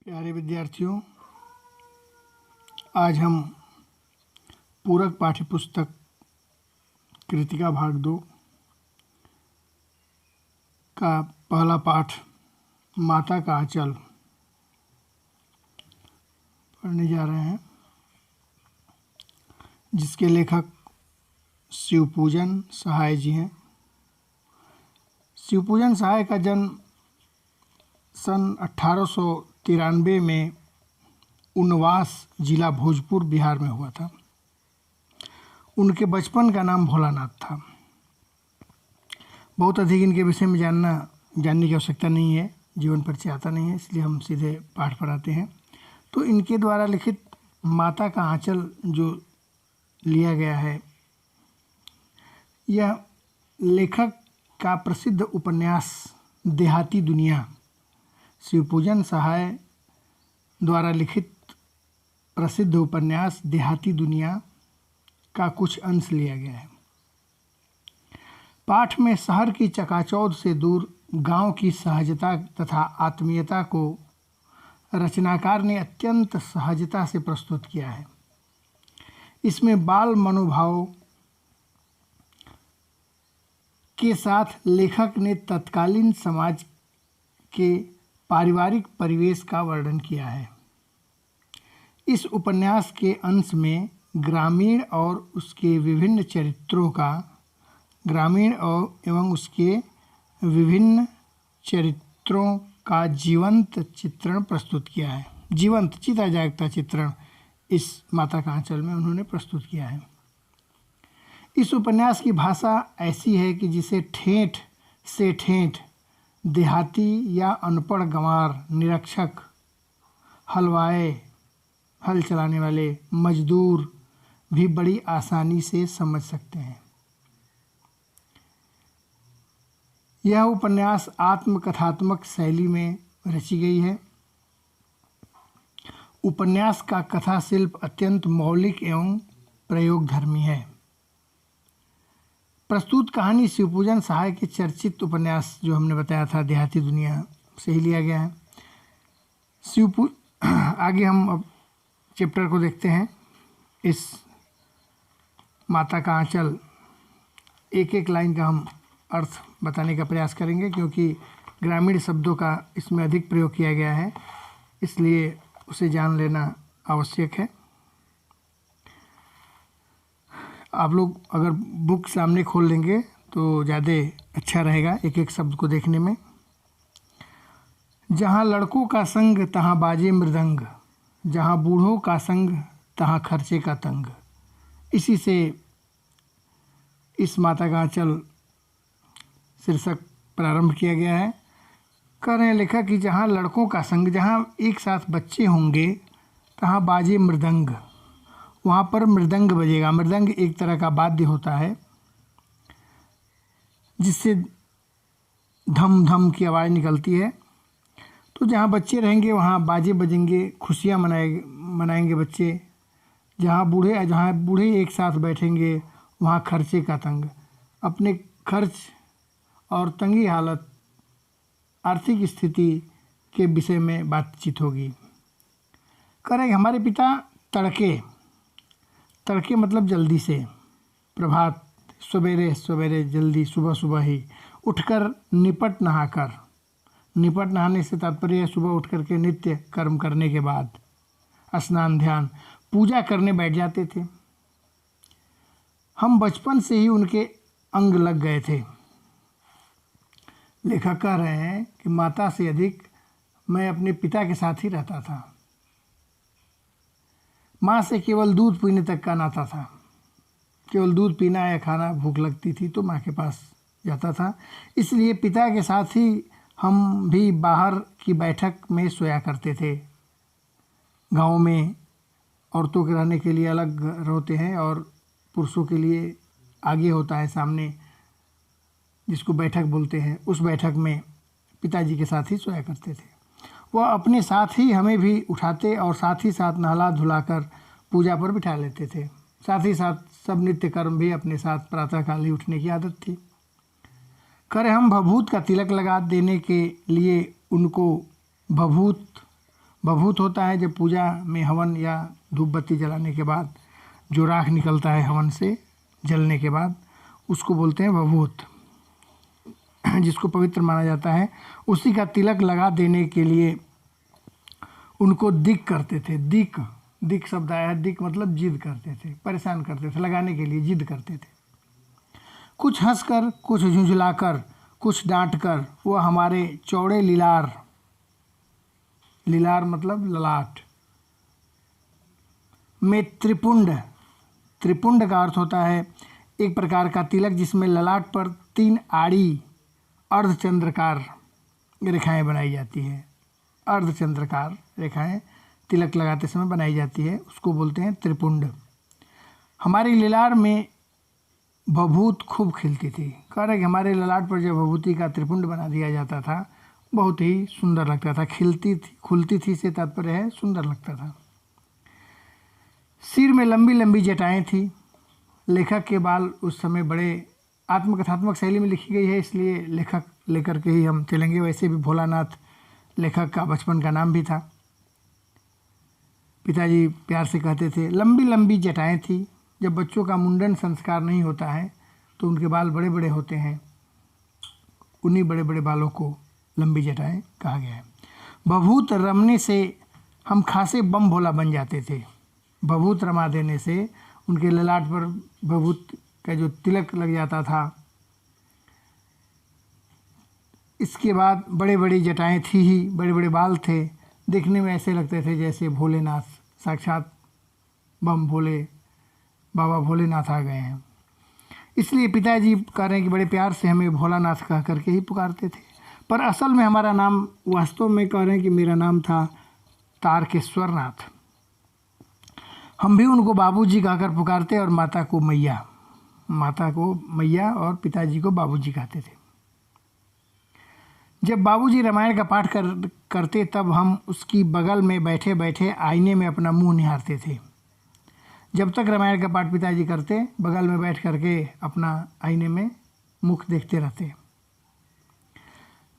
प्यारे विद्यार्थियों, आज हम पूरक पाठ्यपुस्तक कृतिका भाग 2 का पहला पाठ माता का आंचल पढ़ने जा रहे हैं, जिसके लेखक शिवपूजन सहाय जी हैं। शिवपूजन सहाय का जन्म सन 1893 में उनवास जिला भोजपुर बिहार में हुआ था। उनके बचपन का नाम भोलानाथ था। बहुत अधिक इनके विषय में जानने की आवश्यकता नहीं है, जीवन परिचय आता नहीं है, इसलिए हम सीधे पाठ पर आते हैं। तो इनके द्वारा लिखित माता का आंचल जो लिया गया है, यह लेखक का प्रसिद्ध उपन्यास देहाती दुनिया, शिवपूजन सहाय द्वारा लिखित प्रसिद्ध उपन्यास देहाती दुनिया का कुछ अंश लिया गया है। पाठ में शहर की चकाचौंध से दूर गांव की सहजता तथा आत्मीयता को रचनाकार ने अत्यंत सहजता से प्रस्तुत किया है। इसमें बाल मनोभाव के साथ लेखक ने तत्कालीन समाज के पारिवारिक परिवेश का वर्णन किया है। इस उपन्यास के अंश में ग्रामीण और उसके विभिन्न चरित्रों का जीवंत चित्रण प्रस्तुत किया है। जीवंत चिता जागता चित्रण इस माता का आंचल में उन्होंने प्रस्तुत किया है। इस उपन्यास की भाषा ऐसी है कि जिसे ठेठ से ठेठ देहाती या अनपढ़ गंवार, निरक्षक, हलवाए, हल चलाने वाले मजदूर भी बड़ी आसानी से समझ सकते हैं। यह उपन्यास आत्मकथात्मक शैली में रची गई है। उपन्यास का कथा शिल्प अत्यंत मौलिक एवं प्रयोगधर्मी है। प्रस्तुत कहानी शिवपूजन सहाय के चर्चित उपन्यास जो हमने बताया था देहाती दुनिया से ही लिया गया है। आगे हम अब चैप्टर को देखते हैं। इस माता का आंचल एक एक लाइन का हम अर्थ बताने का प्रयास करेंगे, क्योंकि ग्रामीण शब्दों का इसमें अधिक प्रयोग किया गया है, इसलिए उसे जान लेना आवश्यक है। आप लोग अगर बुक सामने खोल लेंगे तो ज़्यादा अच्छा रहेगा एक एक शब्द को देखने में। जहाँ लड़कों का संग तहाँ बाजे मृदंग, जहाँ बूढ़ों का संग तहाँ खर्चे का तंग। इसी से इस माता का आंचल शीर्षक प्रारंभ किया गया है। कह रहे हैं लेखक कि जहाँ लड़कों का संग, जहाँ एक साथ बच्चे होंगे, तहाँ बाजे मृदंग, वहाँ पर मृदंग बजेगा। मृदंग एक तरह का वाद्य होता है जिससे धम धम की आवाज़ निकलती है। तो जहाँ बच्चे रहेंगे वहाँ बाजे बजेंगे, खुशियाँ मनाएंगे बच्चे। जहाँ बूढ़े एक साथ बैठेंगे वहाँ खर्चे का तंग, अपने खर्च और तंगी हालत, आर्थिक स्थिति के विषय में बातचीत होगी। करें हमारे पिता तड़के मतलब जल्दी से, प्रभात, सवेरे जल्दी, सुबह ही उठकर निपट नहाने से तात्पर्य सुबह उठ कर के नित्य कर्म करने के बाद स्नान ध्यान पूजा करने बैठ जाते थे। हम बचपन से ही उनके अंग लग गए थे। लेखक कह रहे हैं कि माता से अधिक मैं अपने पिता के साथ ही रहता था। माँ से केवल दूध पीने तक का नाता था। केवल दूध पीना या खाना, भूख लगती थी तो माँ के पास जाता था। इसलिए पिता के साथ ही हम भी बाहर की बैठक में सोया करते थे। गांव में औरतों के रहने के लिए अलग घर होते हैं और पुरुषों के लिए आगे होता है सामने, जिसको बैठक बोलते हैं। उस बैठक में पिताजी के साथ ही सोया करते थे। वह अपने साथ ही हमें भी उठाते और साथ ही साथ नहला धुलाकर पूजा पर बिठा लेते थे। साथ ही साथ सब नित्य कर्म भी अपने साथ प्रातःकाल ही उठने की आदत थी। करे हम भभूत का तिलक लगा देने के लिए उनको भभूत भभूत होता है जब पूजा में हवन या धूप बत्ती जलाने के बाद जो राख निकलता है हवन से जलने के बाद, उसको बोलते हैं भभूत, जिसको पवित्र माना जाता है। उसी का तिलक लगा देने के लिए उनको दिक करते थे। दिक शब्द आया है, दिक मतलब जिद करते थे, परेशान करते थे, लगाने के लिए जिद करते थे। कुछ हंसकर, कुछ झुंझुलाकर, कुछ डांटकर वह हमारे चौड़े लीलार मतलब ललाट में त्रिपुंड का अर्थ होता है एक प्रकार का तिलक जिसमें ललाट पर 3 आड़ी अर्धचंद्रकार रेखाएं बनाई जाती है। अर्धचंद्रकार रेखाएं तिलक लगाते समय बनाई जाती है, उसको बोलते हैं त्रिपुंड। हमारी लीलार में भभूत खूब खिलती थी। कह रहे कि हमारे ललाट पर जब भभूति का त्रिपुंड बना दिया जाता था, बहुत ही सुंदर लगता था। खिलती थी, खुलती थी से तात्पर्य है सुंदर लगता था। सिर में लंबी लंबी जटाएं थी। लेखक के बाल उस समय बड़े आत्मकथात्मक शैली में लिखी गई है, इसलिए लेखक लेकर के ही हम चलेंगे। वैसे भी भोलानाथ लेखक का बचपन का नाम भी था। पिताजी प्यार से कहते थे लंबी लंबी जटाएं थी। जब बच्चों का मुंडन संस्कार नहीं होता है तो उनके बाल बड़े बड़े होते हैं, उन्हीं बड़े बड़े बालों को लंबी जटाएं कहा गया है। भभूत रमने से हम खासे बम भोला बन जाते थे। भभूत रमा देने से उनके ललाट पर भभूत का जो तिलक लग जाता था। इसके बाद बड़े बड़ी जटाएं थी ही, बड़े बड़े बाल थे। देखने में ऐसे लगते थे जैसे भोलेनाथ, साक्षात बम भोले, बाबा भोलेनाथ आ गए हैं। इसलिए पिताजी कह रहे हैं कि बड़े प्यार से हमें भोलानाथ कह करके ही पुकारते थे। पर असल में हमारा नाम, वास्तव में कह रहे हैं कि मेरा नाम था तारकेश्वर नाथ। हम भी उनको बाबूजी कहकर पुकारते और माता को मैया और पिताजी को बाबूजी कहते थे। जब बाबूजी रामायण का पाठ करते तब हम उसकी बगल में बैठे बैठे आईने में अपना मुंह निहारते थे। जब तक रामायण का पाठ पिताजी करते, बगल में बैठ करके अपना आईने में मुख देखते रहते।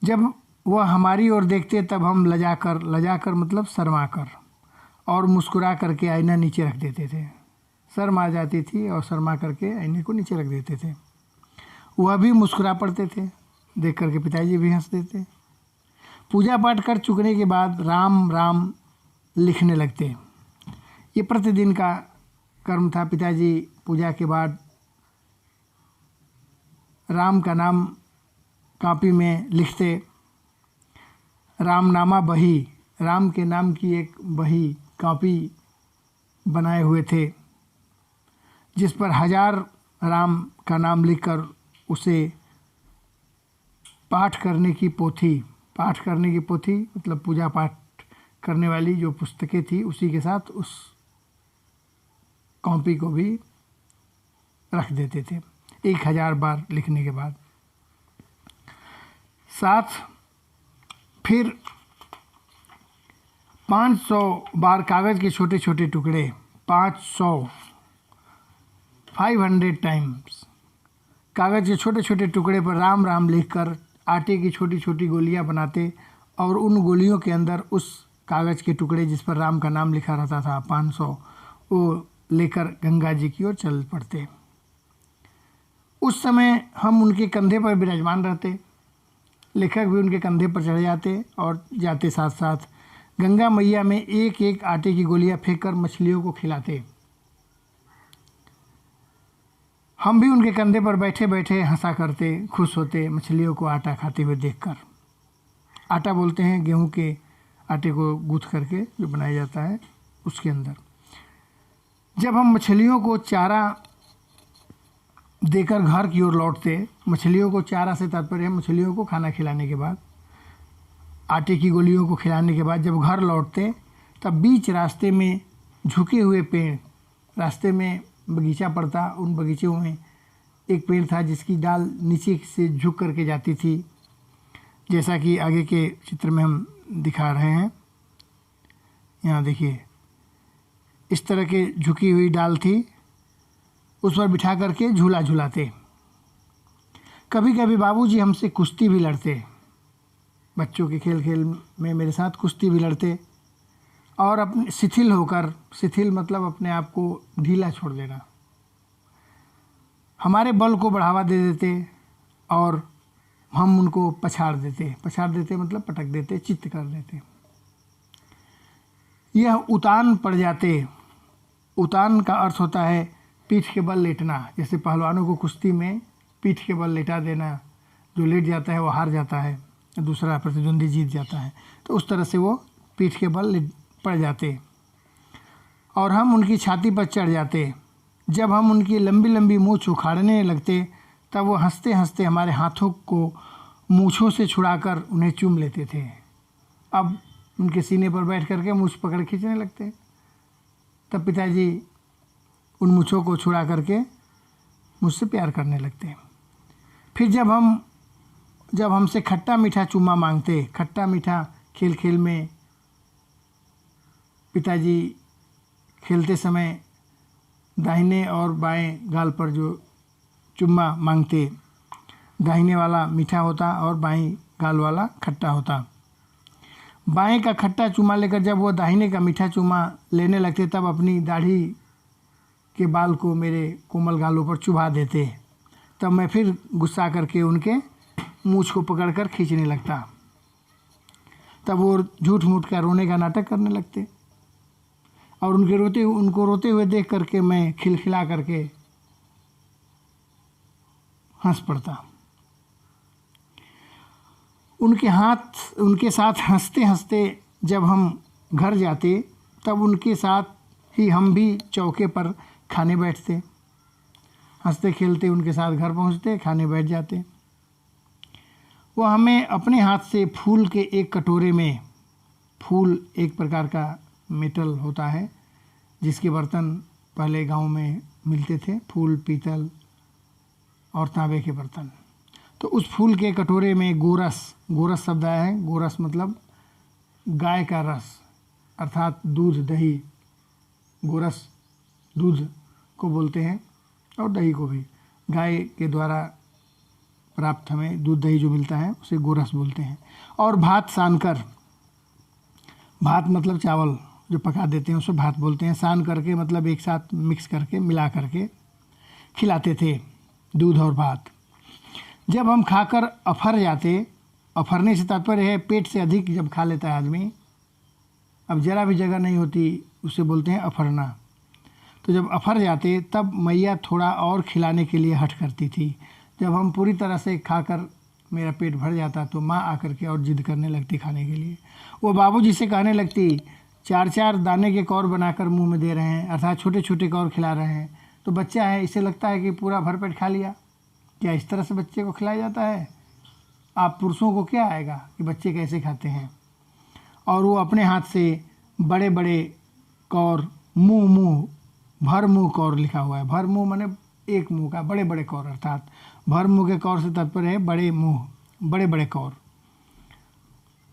जब वह हमारी ओर देखते तब हम लजाकर मतलब शर्माकर और मुस्कुरा करके आईना नीचे रख देते थे। शर्म आ जाती थी और शर्मा करके आईने को नीचे रख देते थे। वह भी मुस्कुरा पड़ते थे, देख करके पिताजी भी हंस देते। पूजा पाठ कर चुकने के बाद राम राम लिखने लगते। ये प्रतिदिन का कर्म था। पिताजी पूजा के बाद राम का नाम कॉपी में लिखते। रामनामा बही, राम के नाम की एक बही कॉपी बनाए हुए थे, जिस पर 1000 राम का नाम लिखकर उसे पाठ करने की पोथी मतलब पूजा पाठ करने वाली जो पुस्तकें थी उसी के साथ उस कॉपी को भी रख देते थे 1000 बार लिखने के बाद। साथ फिर 500 बार कागज़ के छोटे छोटे टुकड़े, 500 टाइम्स कागज़ के छोटे छोटे टुकड़े पर राम राम लिखकर आटे की छोटी छोटी गोलियां बनाते और उन गोलियों के अंदर उस कागज़ के टुकड़े जिस पर राम का नाम लिखा रहता था 500, वो लेकर गंगा जी की ओर चल पड़ते। उस समय हम उनके कंधे पर विराजमान रहते। लेखक भी उनके कंधे पर चढ़ जाते और जाते साथ साथ गंगा मैया में एक एक आटे की गोलियां फेंककर मछलियों को खिलाते। हम भी उनके कंधे पर बैठे बैठे हंसा करते, खुश होते मछलियों को आटा खाते हुए देखकर। आटा बोलते हैं गेहूं के आटे को गूंथ करके जो बनाया जाता है उसके अंदर। जब हम मछलियों को चारा देकर घर की ओर लौटते, मछलियों को चारा से तात्पर्य है मछलियों को खाना खिलाने के बाद, आटे की गोलियों को खिलाने के बाद जब घर लौटते तब बीच रास्ते में झुके हुए पेड़, रास्ते में बगीचा पड़ता, उन बगीचों में एक पेड़ था जिसकी डाल नीचे से झुक करके जाती थी, जैसा कि आगे के चित्र में हम दिखा रहे हैं। यहाँ देखिए इस तरह के झुकी हुई डाल थी, उस पर बिठा करके झूला झूलाते। कभी कभी बाबूजी हमसे कुश्ती भी लड़ते, बच्चों के खेल खेल में मेरे साथ कुश्ती भी लड़ते। और अपने शिथिल होकर, शिथिल मतलब अपने आप को ढीला छोड़ देना, हमारे बल को बढ़ावा दे देते और हम उनको पछाड़ देते मतलब पटक देते, चित्त कर देते। यह उतान पड़ जाते। उतान का अर्थ होता है पीठ के बल लेटना। जैसे पहलवानों को कुश्ती में पीठ के बल लेटा देना, जो लेट जाता है वो हार जाता है, दूसरा प्रतिद्वंदी जीत जाता है। तो उस तरह से वो पीठ के बल पड़ जाते और हम उनकी छाती पर चढ़ जाते। जब हम उनकी लंबी लंबी मूँछ उखाड़ने लगते तब वो हंसते हंसते हमारे हाथों को मूँछों से छुड़ाकर उन्हें चूम लेते थे। अब उनके सीने पर बैठ करके मूँछ पकड़ खींचने लगते। तब पिताजी उन मूँछों को छुड़ा करके मुझसे प्यार करने लगते। फिर जब हमसे खट्टा मीठा चुम्मा मांगते, खट्टा मीठा खेल खेल में पिताजी खेलते समय दाहिने और बाएं गाल पर जो चुम्मा मांगते, दाहिने वाला मीठा होता और बाएं गाल वाला खट्टा होता। बाएं का खट्टा चुम्मा लेकर जब वो दाहिने का मीठा चुम्मा लेने लगते तब अपनी दाढ़ी के बाल को मेरे कोमल गालों पर चुभा देते। तब मैं फिर गुस्सा करके उनके मूँछ को पकड़कर खींचने लगता। तब वो झूठ मूठ का रोने का नाटक करने लगते और उनको रोते हुए देख करके मैं खिलखिला करके हंस पड़ता। उनके साथ हंसते हंसते जब हम घर जाते तब उनके साथ ही हम भी चौके पर खाने बैठते। हंसते खेलते उनके साथ घर पहुंचते, खाने बैठ जाते। वो हमें अपने हाथ से फूल के एक कटोरे में, फूल एक प्रकार का मेटल होता है जिसके बर्तन पहले गांव में मिलते थे, फूल, पीतल और तांबे के बर्तन। तो उस फूल के कटोरे में गोरस शब्द आया है। गोरस मतलब गाय का रस अर्थात दूध, दही। गोरस दूध को बोलते हैं और दही को भी। गाय के द्वारा प्राप्त हमें दूध दही जो मिलता है उसे गोरस बोलते हैं। और भात सानकर, भात मतलब चावल जो पका देते हैं उसे भात बोलते हैं। सान करके मतलब एक साथ मिक्स करके, मिला करके खिलाते थे दूध और भात। जब हम खाकर अफर जाते, अफरने से तात्पर्य है पेट से अधिक जब खा लेता है आदमी, अब जरा भी जगह नहीं होती, उसे बोलते हैं अफरना। तो जब अफर जाते तब मैया थोड़ा और खिलाने के लिए हठ करती थी। जब हम पूरी तरह से खाकर मेरा पेट भर जाता तो माँ आकर के और जिद करने लगती खाने के लिए। वो बाबूजी से कहने लगती, 4-4 दाने के कौर बनाकर मुंह में दे रहे हैं, अर्थात छोटे छोटे कौर खिला रहे हैं, तो बच्चा है इसे लगता है कि पूरा भरपेट खा लिया। क्या इस तरह से बच्चे को खिलाया जाता है? आप पुरुषों को क्या आएगा कि बच्चे कैसे खाते हैं। और वो अपने हाथ से बड़े बड़े कौर, भर मुँह कौर लिखा हुआ है। भर मुँह माने एक मुँह का, बड़े बड़े कौर, अर्थात भर मुँह के कौर से तात्पर्य है बड़े मुँह, बड़े बड़े कौर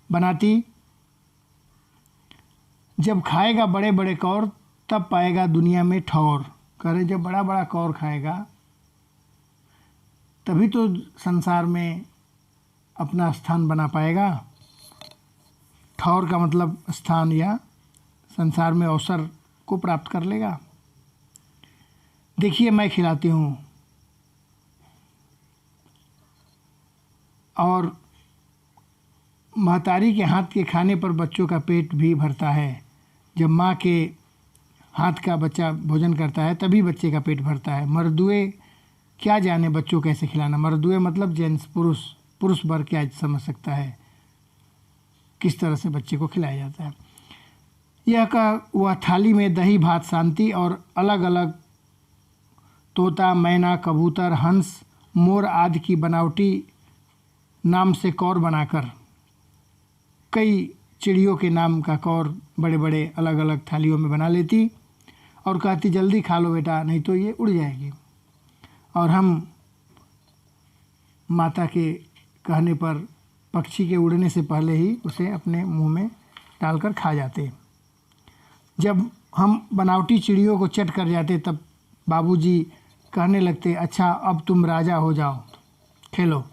बनाती। जब खाएगा बड़े बड़े कौर तब पाएगा दुनिया में ठौर। कह रहे जब बड़ा बड़ा कौर खाएगा तभी तो संसार में अपना स्थान बना पाएगा। ठौर का मतलब स्थान या संसार में अवसर को प्राप्त कर लेगा। देखिए मैं खिलाती हूँ। और महतारी के हाथ के खाने पर बच्चों का पेट भी भरता है। जब माँ के हाथ का बच्चा भोजन करता है तभी बच्चे का पेट भरता है। मर्दुए क्या जाने बच्चों कैसे खिलाना। मर्दुए मतलब जेंट्स, पुरुष वर्ग क्या समझ सकता है किस तरह से बच्चे को खिलाया जाता है। यह का वह थाली में दही भात शांति और अलग अलग तोता, मैना, कबूतर, हंस, मोर आदि की बनावटी नाम से कौर बनाकर, कई चिड़ियों के नाम का कौर बड़े बड़े अलग अलग थालियों में बना लेती और कहती जल्दी खा लो बेटा नहीं तो ये उड़ जाएगी। और हम माता के कहने पर पक्षी के उड़ने से पहले ही उसे अपने मुंह में डालकर खा जाते। जब हम बनावटी चिड़ियों को चट कर जाते तब बाबूजी कहने लगते, अच्छा अब तुम राजा हो जाओ, खेलो।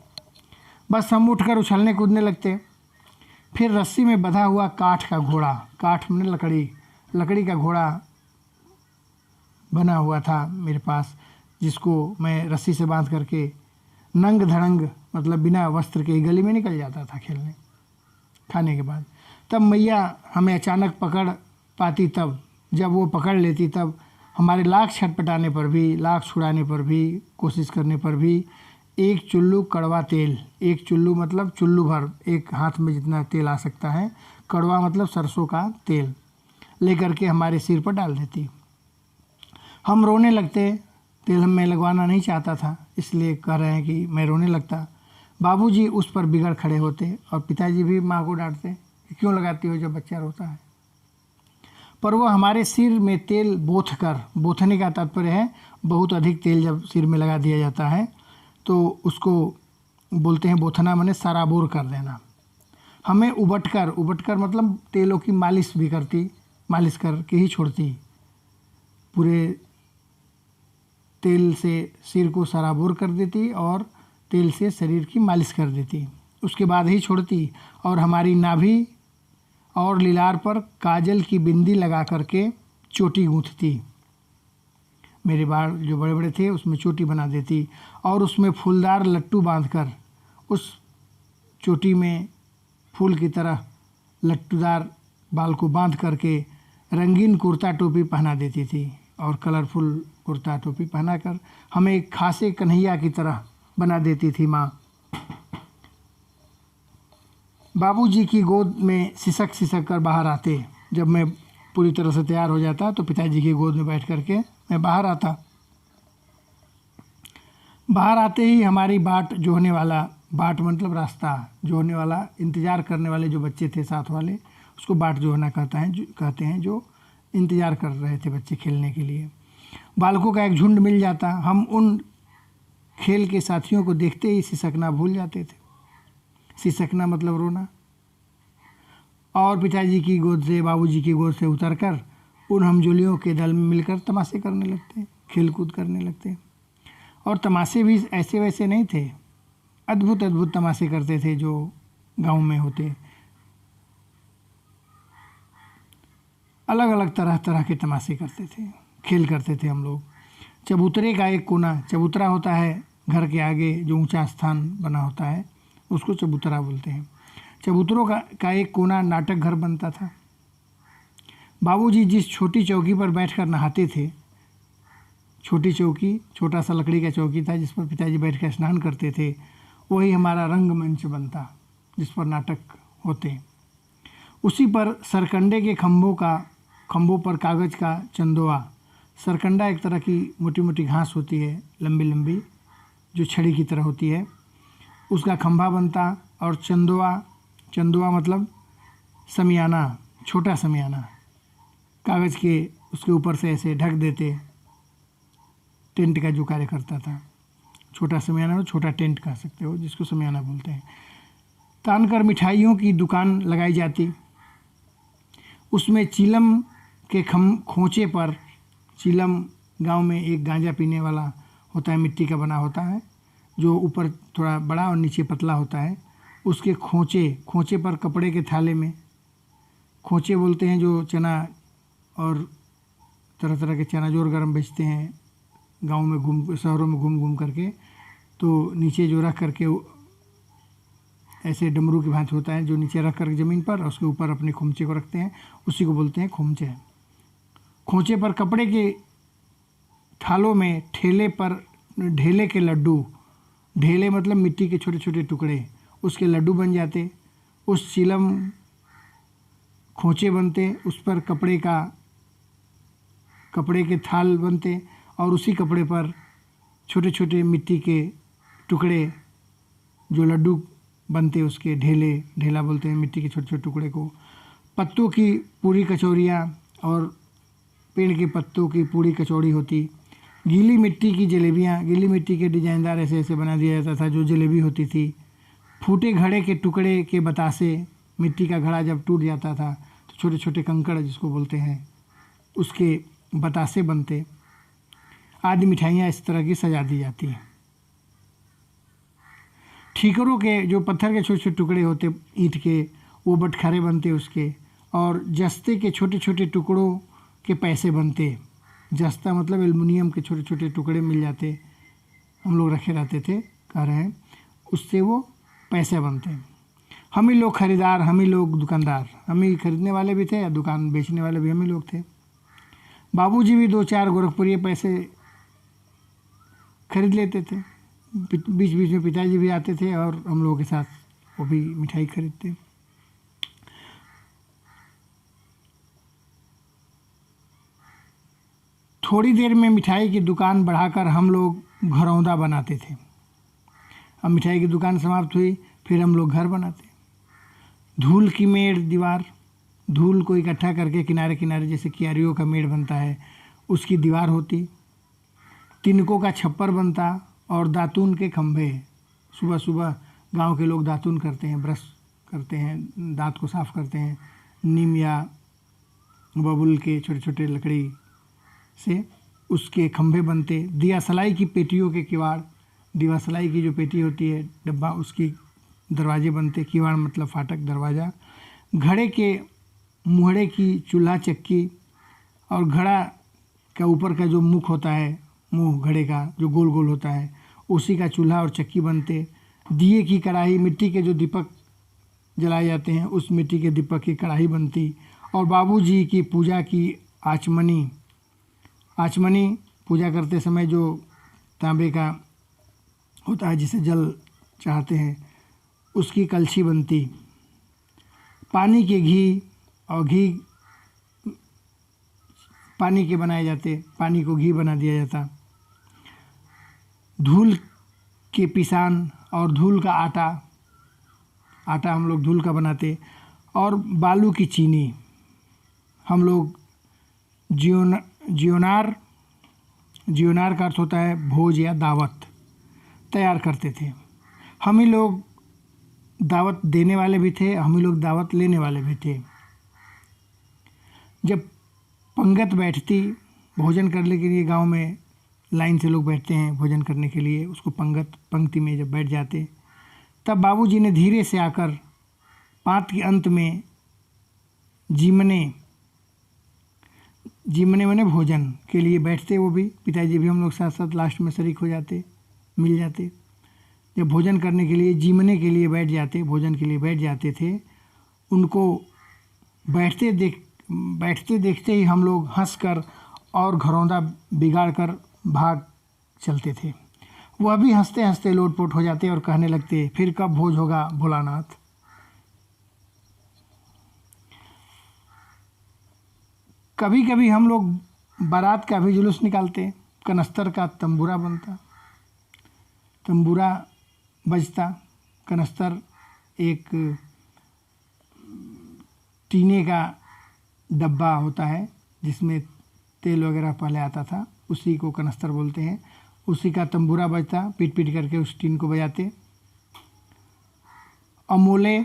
बस हम उठकर उछलने कूदने लगते। फिर रस्सी में बंधा हुआ काठ का घोड़ा, काठ में लकड़ी, लकड़ी का घोड़ा बना हुआ था मेरे पास, जिसको मैं रस्सी से बांध करके नंग धड़ंग मतलब बिना वस्त्र के गली में निकल जाता था खेलने खाने के बाद। तब मैया हमें अचानक पकड़ पाती, तब जब वो पकड़ लेती तब हमारे लाख छटपटाने पर भी, लाख छुड़ाने पर भी, कोशिश करने पर भी एक चुल्लू कड़वा तेल, एक चुल्लू मतलब चुल्लू भर, एक हाथ में जितना तेल आ सकता है, कड़वा मतलब सरसों का तेल, लेकर के हमारे सिर पर डाल देती। हम रोने लगते। तेल मैं लगवाना नहीं चाहता था, इसलिए कह रहे हैं कि मैं रोने लगता। बाबूजी उस पर बिगड़ खड़े होते और पिताजी भी माँ को डांटते कि क्यों लगाती हो जब बच्चा रोता है। पर वह हमारे सिर में तेल बोथ कर, बोथने का तात्पर्य है बहुत अधिक तेल जब सिर में लगा दिया जाता है तो उसको बोलते हैं बोथना, माने सराबोर कर देना। हमें उबट कर मतलब तेलों की मालिश भी करती, मालिश करके ही छोड़ती, पूरे तेल से सिर को सराबोर कर देती और तेल से शरीर की मालिश कर देती, उसके बाद ही छोड़ती। और हमारी नाभि और लीलार पर काजल की बिंदी लगा करके चोटी गूंथती, मेरे बाल जो बड़े बड़े थे उसमें चोटी बना देती और उसमें फूलदार लट्टू बांधकर उस चोटी में फूल की तरह लट्टूदार बाल को बांध करके रंगीन कुर्ता टोपी पहना देती थी और कलरफुल कुर्ता टोपी पहनाकर हमें एक खासे कन्हैया की तरह बना देती थी माँ। बाबूजी की गोद में सिसक सिसक कर बाहर आते। जब मैं पूरी तरह से तैयार हो जाता तो पिताजी की गोद में बैठ करके मैं बाहर आता। बाहर आते ही हमारी बाट जोहने वाला, बाट मतलब रास्ता, जोहने वाला, इंतज़ार करने वाले जो बच्चे थे साथ वाले, उसको बाट जोहना कहते हैं जो इंतज़ार कर रहे थे बच्चे खेलने के लिए। बालकों का एक झुंड मिल जाता, हम उन खेल के साथियों को देखते ही सिसकना भूल जाते थे। सिसकना मतलब रोना। और पिताजी की गोद से, बाबूजी की गोद से उतरकर उन हमजोलियों के दल में मिलकर तमाशे करने लगते, खेल कूद करने लगते। और तमाशे भी ऐसे वैसे नहीं थे, अद्भुत अद्भुत तमाशे करते थे जो गांव में होते। अलग अलग तरह तरह के तमाशे करते थे, खेल करते थे हम लोग। चबूतरे का एक कोना, चबूतरा होता है घर के आगे जो ऊंचा स्थान बना होता है, उसको चबूतरा बोलते हैं। चबूतरों का एक कोना नाटक घर बनता था। बाबूजी जिस छोटी चौकी पर बैठकर नहाते थे, छोटी चौकी, छोटा सा लकड़ी का चौकी था जिस पर पिताजी बैठकर स्नान करते थे, वही हमारा रंगमंच बनता जिस पर नाटक होते। उसी पर सरकंडे के खंभों पर कागज़ का चंदोआ, सरकंडा एक तरह की मोटी मोटी घास होती है, लंबी लंबी, जो छड़ी की तरह होती है, उसका खंभा बनता। और चंदोआ मतलब समियाना, छोटा समियाना, कागज़ के उसके ऊपर से ऐसे ढक देते, टेंट का जो कार्य करता था। छोटा समियाना, छोटा टेंट कह सकते हो, जिसको समियाना बोलते हैं। तानकर मिठाइयों की दुकान लगाई जाती, उसमें चीलम के खोंचे पर, चीलम गांव में एक गांजा पीने वाला होता है, मिट्टी का बना होता है, जो ऊपर थोड़ा बड़ा और नीचे पतला होता है, उसके खोंचे पर कपड़े के थाले में, खोंचे बोलते हैं जो चना और तरह तरह के चना जोर गरम बेचते हैं गांव में, शहरों में घूम करके, तो नीचे जो रख करके ऐसे डमरू की भांति होता है जो नीचे रख कर ज़मीन पर और उसके ऊपर अपने खोमचे को रखते हैं, उसी को बोलते हैं खोमचे। खोंचे पर कपड़े के थालों में ढेले के लड्डू, ढेले मतलब मिट्टी के छोटे छोटे टुकड़े, उसके लड्डू बन जाते। उस चीलम खोंचे बनते, उस पर कपड़े के थाल बनते और उसी कपड़े पर छोटे छोटे मिट्टी के टुकड़े जो लड्डू बनते, उसके ढेला बोलते हैं मिट्टी के छोटे छोटे टुकड़े को। पत्तों की पूरी कचौरियाँ और पेड़ के पत्तों की पूरी कचौड़ी होती। गीली मिट्टी की जलेबियाँ, गीली मिट्टी के डिजाइनदार ऐसे ऐसे बना दिया जाता था जो जलेबी होती थी। फूटे घड़े के टुकड़े के बतासे, मिट्टी का घड़ा जब टूट जाता था तो छोटे छोटे कंकड़ जिसको बोलते हैं, उसके बतासे बनते। आदि मिठाइयाँ इस तरह की सजा दी जाती हैं। ठीकरों के जो पत्थर के छोटे छोटे टुकड़े होते ईंट के, वो बटखरे बनते उसके, और जस्ते के छोटे छोटे टुकड़ों के पैसे बनते। जस्ता मतलब एल्युमिनियम के छोटे छोटे टुकड़े मिल जाते, हम लोग रखे रहते थे, कह रहे हैं, उससे वो पैसे बनते। हम ही लोग खरीदार, हम ही लोग दुकानदार, हम ही खरीदने वाले भी थे या दुकान बेचने वाले भी हम ही लोग थे। बाबूजी भी 2-4 गोरखपुरी पैसे खरीद लेते थे। बीच बीच में पिताजी भी आते थे और हम लोगों के साथ वो भी मिठाई खरीदते। थोड़ी देर में मिठाई की दुकान बढ़ाकर हम लोग घरौंदा बनाते थे। अब मिठाई की दुकान समाप्त हुई, फिर हम लोग घर बनाते। धूल की मेड़ दीवार, धूल को इकट्ठा करके किनारे किनारे जैसे क्यारियों का मेड़ बनता है उसकी दीवार होती। तिनकों का छप्पर बनता और दातून के खंभे। सुबह सुबह गांव के लोग दातून करते हैं, ब्रश करते हैं, दांत को साफ करते हैं नीम या बबूल के छोटे छोटे लकड़ी से, उसके खंभे बनते। दिया सलाई की पेटियों के किवाड़, दिवा सलाई की जो पेटी होती है डब्बा, उसकी दरवाजे बनते। किवाड़ मतलब फाटक, दरवाज़ा। घड़े के मुहड़े की चूल्हा चक्की, और घड़ा का ऊपर का जो मुख होता है, मुंह घड़े का जो गोल गोल होता है, उसी का चूल्हा और चक्की बनते। दिए की कढ़ाई, मिट्टी के जो दीपक जलाए जाते हैं उस मिट्टी के दीपक की कढ़ाई बनती। और बाबूजी की पूजा की आचमनी, आचमनी पूजा करते समय जो तांबे का होता है जिसे जल चाहते हैं, उसकी कलछी बनती। पानी के घी, और घी पानी के बनाए जाते, पानी को घी बना दिया जाता। धूल के पिसान और धूल का आटा, आटा हम लोग धूल का बनाते। और बालू की चीनी हम लोग जियोनार, जियोनार का अर्थ होता है भोज या दावत, तैयार करते थे। हम ही लोग दावत देने वाले भी थे, हम ही लोग दावत लेने वाले भी थे। जब पंगत बैठती भोजन करने के लिए, गांव में लाइन से लोग बैठते हैं भोजन करने के लिए, उसको पंगत, पंक्ति में जब बैठ जाते, तब बाबूजी ने धीरे से आकर पात के अंत में जीमने, जीमने माने भोजन के लिए बैठते। वो भी पिताजी भी हम लोग साथ साथ लास्ट में शरीक हो जाते, मिल जाते। जब भोजन करने के लिए, जीमने के लिए बैठ जाते, भोजन के लिए बैठ जाते थे, उनको बैठते देखते ही हम लोग हंसकर और घरौंदा बिगाड़ कर भाग चलते थे। वह भी हंसते हंसते लोटपोट हो जाते और कहने लगते, फिर कब भोज होगा भोलानाथ। कभी कभी हम लोग बारात का भी जुलूस निकालते। कनस्तर का तंबूरा बनता, तंबूरा बजता। कनस्तर एक टीने का डब्बा होता है जिसमें तेल वगैरह पहले आता था, उसी को कनस्तर बोलते हैं। उसी का तंबूरा बजता, पीट पीट करके उस टीन को बजाते। अमोले,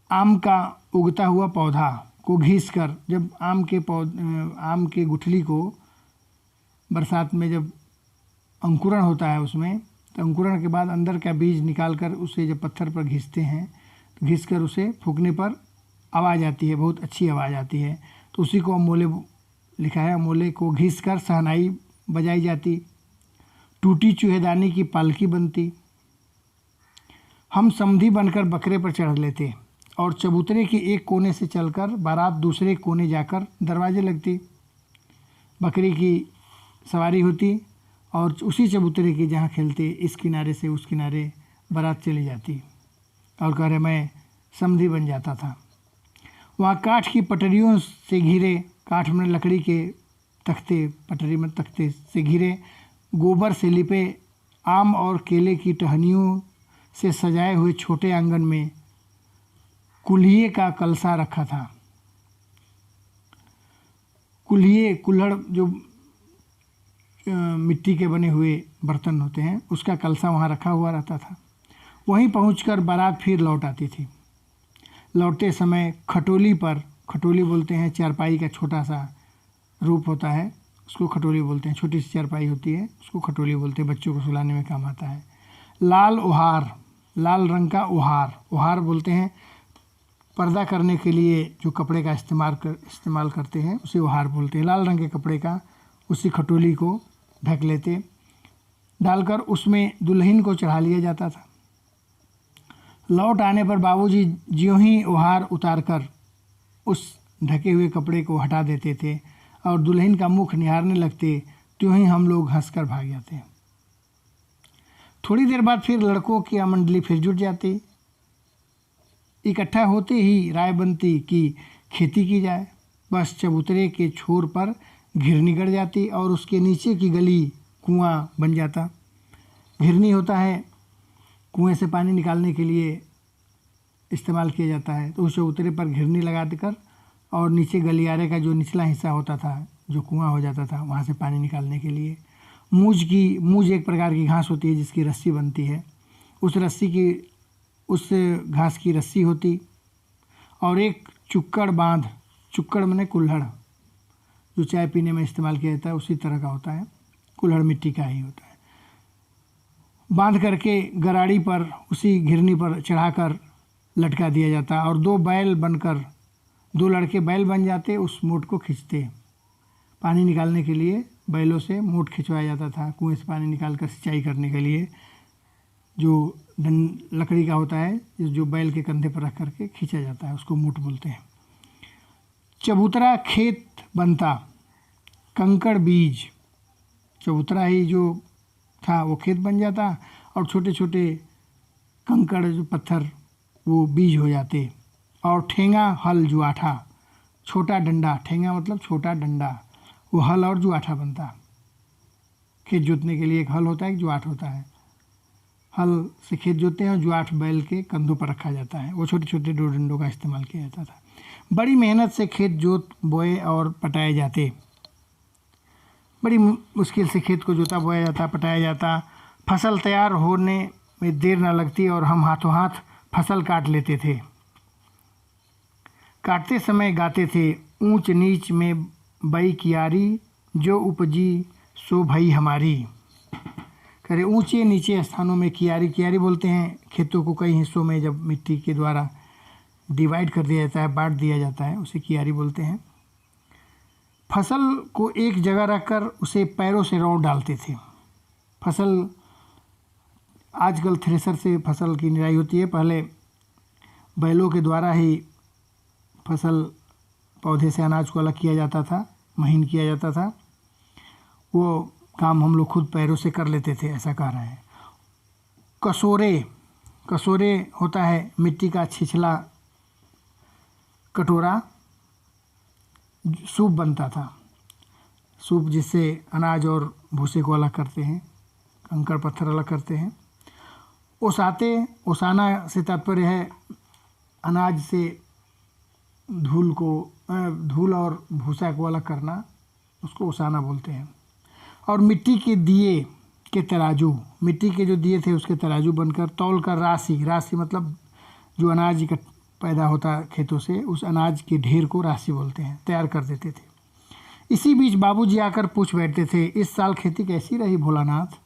आम का उगता हुआ पौधा को घिस कर, जब आम के गुठली को बरसात में जब अंकुरण होता है उसमें, तो अंकुरण के बाद अंदर का बीज निकाल कर उसे जब पत्थर पर घिसते हैं, तो घिस कर उसे फूंकने पर आवाज़ आती है, बहुत अच्छी आवाज़ आती है, तो उसी को अमोले लिखा है। अमोले को घिस कर शहनाई बजाई जाती। टूटी चूहेदानी की पालकी बनती। हम समधी बनकर बकरे पर चढ़ लेते और चबूतरे के एक कोने से चलकर बारात दूसरे कोने जाकर दरवाजे लगती। बकरी की सवारी होती और उसी चबूतरे की जहाँ खेलते, इस किनारे से उस किनारे बारात चली जाती और कह रहे मैं समधी बन जाता था। वहाँ काठ की पटरियों से घिरे, काठ में लकड़ी के तख्ते, पटरी में तख्ते से घिरे, गोबर से लिपे आम और केले की टहनियों से सजाए हुए छोटे आंगन में कुल्हिए का कलसा रखा था। कुल्हिए, कुल्हड़ जो मिट्टी के बने हुए बर्तन होते हैं, उसका कलसा वहाँ रखा हुआ रहता था। वहीं पहुंचकर बारात फिर लौट आती थी। लौटते समय खटोली पर, खटोली बोलते हैं चारपाई का छोटा सा रूप होता है, उसको खटोली बोलते हैं। छोटी सी चारपाई होती है, उसको खटोली बोलते हैं, बच्चों को सुलाने में काम आता है। लाल ओहार, लाल रंग का ओहार, ओहार बोलते हैं पर्दा करने के लिए जो कपड़े का इस्तेमाल करते हैं उसे ओहार बोलते हैं। लाल रंग के कपड़े का उसी खटोली को ढक लेते, डालकर उसमें दुल्हन को चढ़ा लिया जाता था। लौट आने पर बाबूजी ज्यों ही ओहार उतारकर उस ढके हुए कपड़े को हटा देते थे और दुल्हन का मुख निहारने लगते, त्यों ही हम लोग हंसकर भाग जाते। थोड़ी देर बाद फिर लड़कों की मंडली फिर जुट जाती। इकट्ठा होते ही राय बनती कि खेती की जाए। बस चबूतरे के छोर पर घिरनी गड़ जाती और उसके नीचे की गली कुआं बन जाता। घिरनी होता है कुएं से पानी निकालने के लिए इस्तेमाल किया जाता है, तो उस चबूतरे पर घिरनी लगा देकर और नीचे गलियारे का जो निचला हिस्सा होता था, जो कुआं हो जाता था, वहाँ से पानी निकालने के लिए मूज एक प्रकार की घास होती है जिसकी रस्सी बनती है। उस घास की रस्सी होती और एक चुक्कड़ माने कुल्हड़, जो चाय पीने में इस्तेमाल किया जाता है उसी तरह का होता है। कुल्हड़ मिट्टी का ही होता है। बांध करके गराड़ी पर उसी घिरनी पर चढ़ाकर लटका दिया जाता और दो लड़के बैल बन जाते, उस मोट को खींचते। पानी निकालने के लिए बैलों से मोट खिंचवाया जाता था कुएं से पानी निकालकर सिंचाई करने के लिए। जो लकड़ी का होता है जो बैल के कंधे पर रख करके खींचा जाता है उसको मोट बोलते हैं। चबूतरा खेत बनता, कंकड़ बीज, चबूतरा ही जो था वो खेत बन जाता और छोटे छोटे कंकड़ जो पत्थर वो बीज हो जाते। और ठेंगा हल जुआठा, छोटा डंडा, ठेंगा मतलब छोटा डंडा, वो हल और जुआठा बनता। खेत जोतने के लिए एक हल होता है, एक जुआठ होता है। हल से खेत जोतते हैं और जुआठ बैल के कंधों पर रखा जाता है। वो छोटे छोटे दो डंडों का इस्तेमाल किया जाता था। बड़ी मेहनत से खेत जोत बोए और पटाए जाते। बड़ी मुश्किल से खेत को जोता बोया जाता, पटाया जाता। फसल तैयार होने में देर न लगती और हम हाथों हाथ फसल काट लेते थे। काटते समय गाते थे, ऊंच नीच में बई कियारी, जो उपजी सो भई हमारी। करे ऊंचे नीचे स्थानों में कियारी बोलते हैं खेतों को कई हिस्सों में जब मिट्टी के द्वारा डिवाइड कर दिया जाता है, बांट दिया जाता है, उसे कियारी बोलते हैं। फसल को एक जगह रखकर उसे पैरों से रौंद डालते थे। फसल आजकल थ्रेसर से फसल की निराई होती है, पहले बैलों के द्वारा ही फसल पौधे से अनाज को अलग किया जाता था, महीन किया जाता था। वो काम हम लोग खुद पैरों से कर लेते थे, ऐसा कह रहे हैं। कसोरे होता है मिट्टी का छिछला कटोरा, सूप बनता था। सूप जिससे अनाज और भूसे को अलग करते हैं, कंकड़ पत्थर अलग करते हैं। ओसाना से तात्पर्य है अनाज से धूल और भूसा को अलग करना, उसको ओसाना बोलते हैं। और मिट्टी के दिए के तराजू, मिट्टी के जो दिए थे उसके तराजू बनकर तौल कर राशि मतलब जो अनाज पैदा होता खेतों से, उस अनाज के ढेर को राशि बोलते हैं, तैयार कर देते थे। इसी बीच बाबूजी आकर पूछ बैठते थे, इस साल खेती कैसी रही भोलानाथ?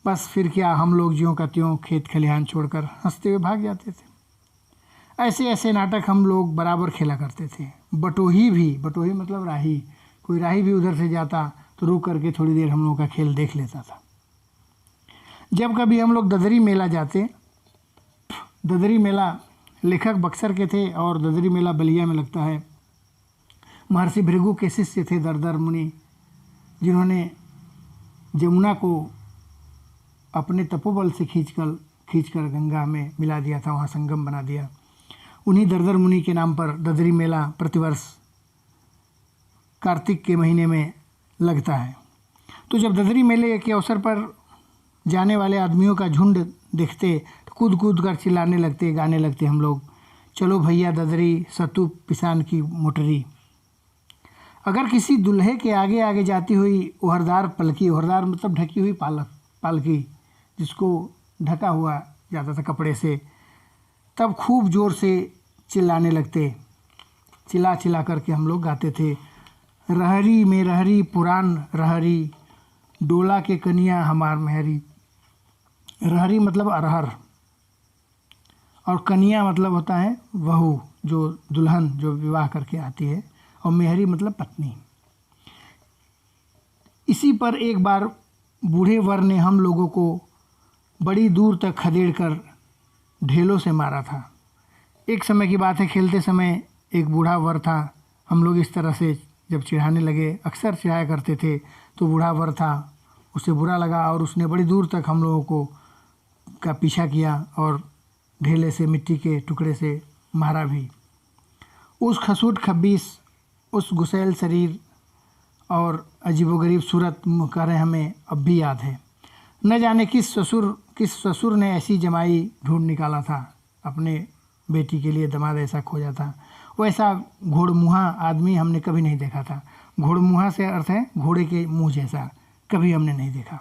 बस फिर क्या, हम लोग ज्यों का त्यों खेत खलिहान छोड़कर हंसते हुए भाग जाते थे। ऐसे नाटक हम लोग बराबर खेला करते थे। बटोही मतलब राही, कोई राही भी उधर से जाता तो रुक करके थोड़ी देर हम लोग का खेल देख लेता था। जब कभी हम लोग ददरी मेला जाते, ददरी मेला लेखक बक्सर के थे और ददरी मेला बलिया में लगता है। महर्षि भृगु के शिष्य थे दरदर मुनि, जिन्होंने जमुना को अपने तपोबल से खींचकर गंगा में मिला दिया था, वहाँ संगम बना दिया। उन्हीं दरदर मुनि के नाम पर ददरी मेला प्रतिवर्ष कार्तिक के महीने में लगता है। तो जब ददरी मेले के अवसर पर जाने वाले आदमियों का झुंड देखते तो कूद कर चिल्लाने लगते, गाने लगते हम लोग, चलो भैया ददरी सतु पिसान की मोटरी। अगर किसी दूल्हे के आगे आगे जाती हुई ओहरदार पलकी, ओहरदार मतलब ढकी हुई पालकी, जिसको ढका हुआ जाता था कपड़े से, तब खूब ज़ोर से चिल्लाने लगते। चिल्ला करके हम लोग गाते थे, रहरी में रहरी पुरान रहरी, डोला के कनिया हमार मेहरी। रहरी मतलब अरहर और कनिया मतलब होता है बहू, जो दुल्हन जो विवाह करके आती है, और मेहरी मतलब पत्नी। इसी पर एक बार बूढ़े वर ने हम लोगों को बड़ी दूर तक खदेड़ कर ढेलों से मारा था। एक समय की बात है, खेलते समय एक बूढ़ा वर था, हम लोग इस तरह से जब चिढ़ाने लगे, अक्सर चिढ़ाया करते थे, तो बूढ़ा वर था, उसे बुरा लगा और उसने बड़ी दूर तक हम लोगों को का पीछा किया और ढेले से, मिट्टी के टुकड़े से मारा भी। उस खसूट खब्बीस, उस गुसैल शरीर और अजीबोगरीब सूरत मुकर्रह हमें अब भी याद है। न जाने किस ससुर ने ऐसी जमाई ढूंढ निकाला था, अपने बेटी के लिए दामाद ऐसा खोजा था। वैसा घोड़मुहा आदमी हमने कभी नहीं देखा था। घोड़मुहा से अर्थ है घोड़े के मुंह जैसा, कभी हमने नहीं देखा।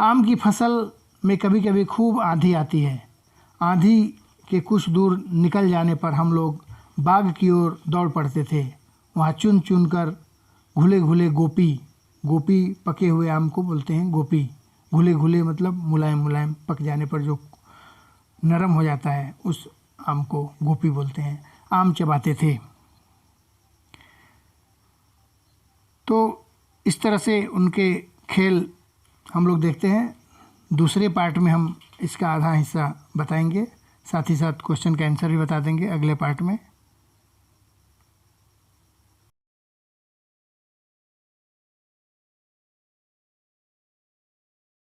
आम की फसल में कभी कभी खूब आंधी आती है। आंधी के कुछ दूर निकल जाने पर हम लोग बाग की ओर दौड़ पड़ते थे। वहाँ चुन चुन कर घुले घुले गोपी पके हुए आम को बोलते हैं गोपी। घुले घुले मतलब मुलायम मुलायम, पक जाने पर जो नरम हो जाता है उस आम को गोपी बोलते हैं। आम चबाते थे। तो इस तरह से उनके खेल हम लोग देखते हैं। दूसरे पार्ट में हम इसका आधा हिस्सा बताएंगे, साथ ही साथ क्वेश्चन का आंसर भी बता देंगे अगले पार्ट में।